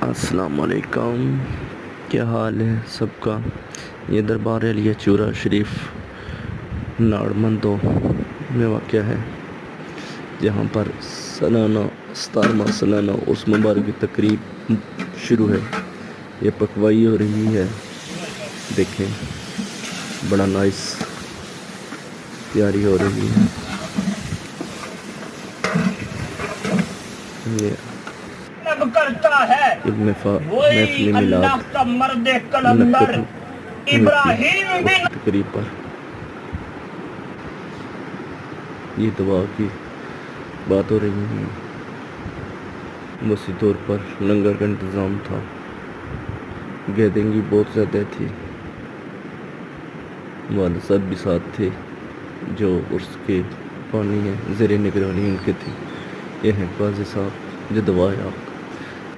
السلام علیکم، کیا حال ہے سب کا؟ یہ دربار علیہ چورا شریف ناڑمندو میں واقع ہے، جہاں پر سالانہ 17واں سالانہ عرس مبارک کی تقریب شروع ہے۔ یہ پکوائی ہو رہی ہے، دیکھیں بڑا نائس تیاری ہو رہی ہے۔ یہ کرتا ہے وہی اللہ کا مرد کلندر ابراہیم بن تقریب پر یہ دعا کی بات ہو رہی ہے۔ وسیع طور پر لنگر کا انتظام تھا، گیدرنگ بھی بہت زیادہ تھی، والد صاحب بھی ساتھ تھے جو عرس کے پانی ہیں زیر نگرانی ان کے تھے۔ یہ ہیں قاضی صاحب جو دعا ہے آپ کا۔